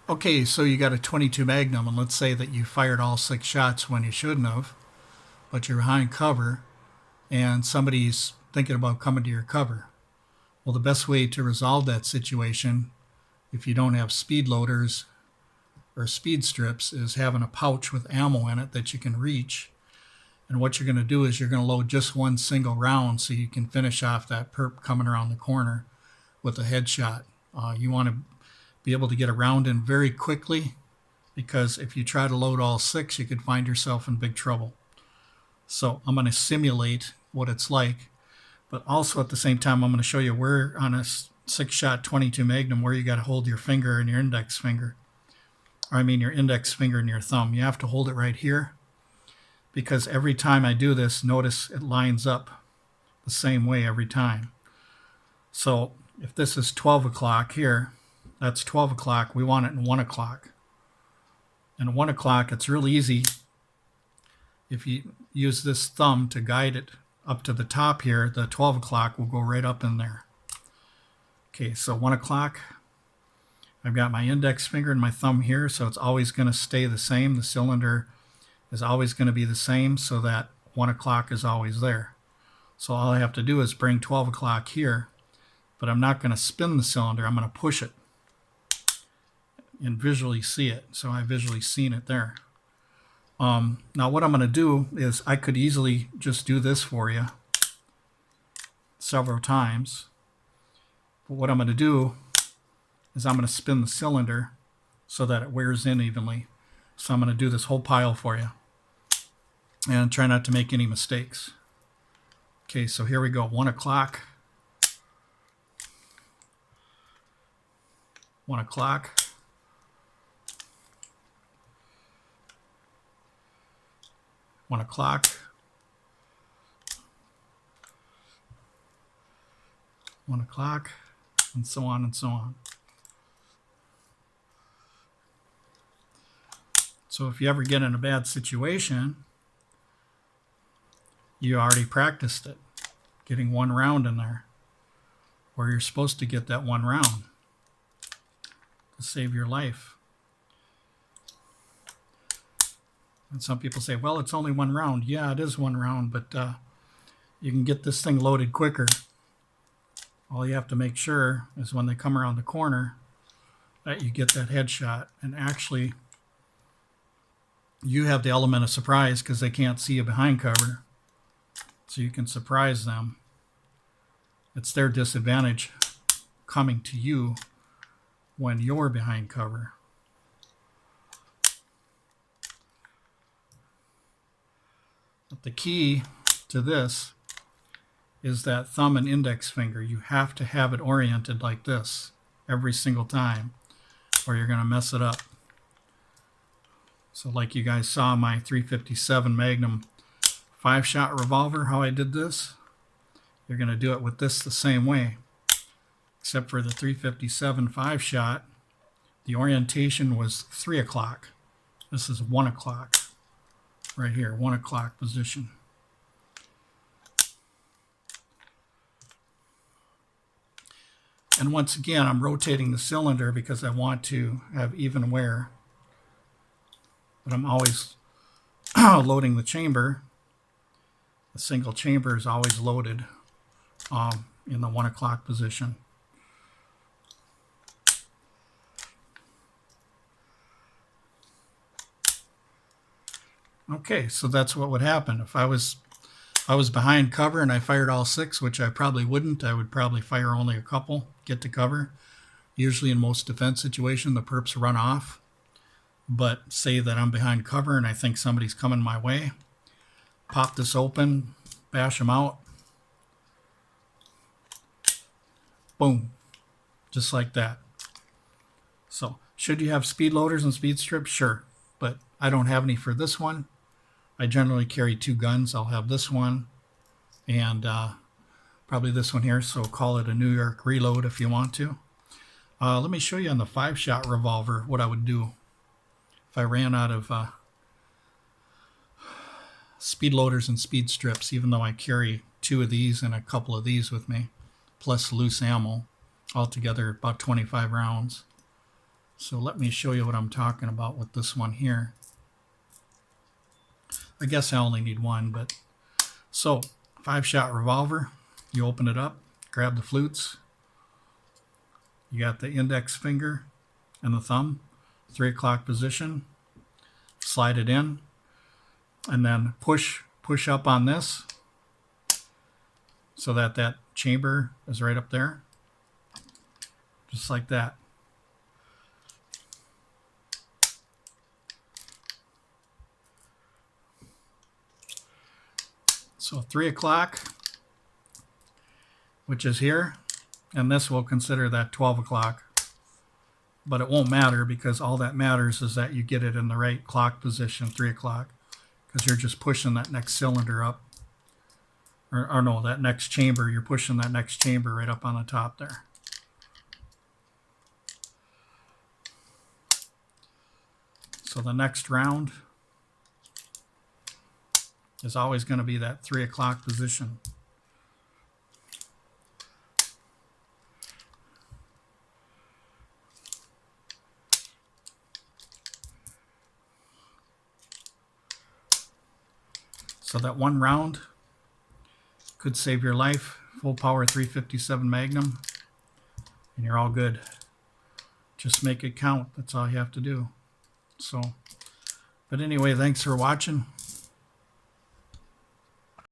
Okay, so you got a 22 Magnum, and let's say that you fired all 6 shots when you shouldn't have, but you're behind cover, and somebody's thinking about coming to your cover. Well, the best way to resolve that situation, if you don't have speed loaders or speed strips, is having a pouch with ammo in it that you can reach. And what you're going to do is you're going to load just one single round so you can finish off that perp coming around the corner with a headshot. You want to be able to get a round in very quickly, because if you try to load all 6, you could find yourself in big trouble. So I'm going to simulate what it's like, but also at the same time I'm going to show you where on a 6-shot 22 Magnum where you got to hold your finger and your index finger. Or I mean your index finger and your thumb. You have to hold it right here, because every time I do this, notice it lines up the same way every time. So if this is 12 o'clock here, that's 12 o'clock. We want it in 1 o'clock. And 1 o'clock, it's real easy. If you use this thumb to guide it up to the top here, the 12 o'clock will go right up in there. Okay, so 1 o'clock, I've got my index finger and my thumb here, so it's always going to stay the same. The cylinder is always going to be the same, so that 1 o'clock is always there. So all I have to do is bring 12 o'clock here, but I'm not going to spin the cylinder. I'm going to push it and visually see it. So I visually seen it there. Now what I'm going to do is I could easily just do this for you several times. But what I'm going to do is I'm going to spin the cylinder so that it wears in evenly. So I'm going to do this whole pile for you and try not to make any mistakes. Okay, so here we go. 1 o'clock. 1 o'clock. 1 o'clock. 1 o'clock, and so on and so on. So if you ever get in a bad situation, you already practiced it, getting 1 round in there, where you're supposed to get that 1 round to save your life. And some people say, well, it's only 1 round. Yeah, it is 1 round, but you can get this thing loaded quicker. All you have to make sure is when they come around the corner that you get that headshot. And actually, you have the element of surprise because they can't see you behind cover. So you can surprise them. It's their disadvantage coming to you when you're behind cover. But the key to this is that thumb and index finger. You have to have it oriented like this every single time, or you're going to mess it up. So like you guys saw my 357 Magnum 5-shot revolver, how I did this, you're going to do it with this the same way. Except for the 357 5-shot, the orientation was 3 o'clock. This is 1 o'clock. Right here, 1 o'clock position. And once again, I'm rotating the cylinder because I want to have even wear. But I'm always loading the chamber. The single chamber is always loaded in the 1 o'clock position. Okay, so that's what would happen. If I was behind cover and I fired all 6, which I probably wouldn't, I would probably fire only a couple, get to cover. Usually in most defense situations, the perps run off. But say that I'm behind cover and I think somebody's coming my way. Pop this open, bash them out. Boom. Just like that. So, should you have speed loaders and speed strips? Sure. But I don't have any for this one. I generally carry 2 guns. I'll have this one and probably this one here, so call it a New York reload if you want to. Let me show you on the 5-shot revolver what I would do if I ran out of speed loaders and speed strips, even though I carry 2 of these and a couple of these with me, plus loose ammo, altogether about 25 rounds. So let me show you what I'm talking about with this one here. I guess I only need one, but so 5-shot revolver, you open it up, grab the flutes, you got the index finger and the thumb, 3 o'clock position, slide it in, and then push up on this so that that chamber is right up there, just like that. So 3 o'clock, which is here, and this will consider that 12 o'clock. But it won't matter because all that matters is that you get it in the right clock position, 3 o'clock, because you're just pushing that next cylinder up. Or no, that next chamber, you're pushing that next chamber right up on the top there. So the next round is always going to be that 3 o'clock position. So that one round could save your life. Full power 357 Magnum, and you're all good. Just make it count. That's all you have to do. So, but anyway, thanks for watching.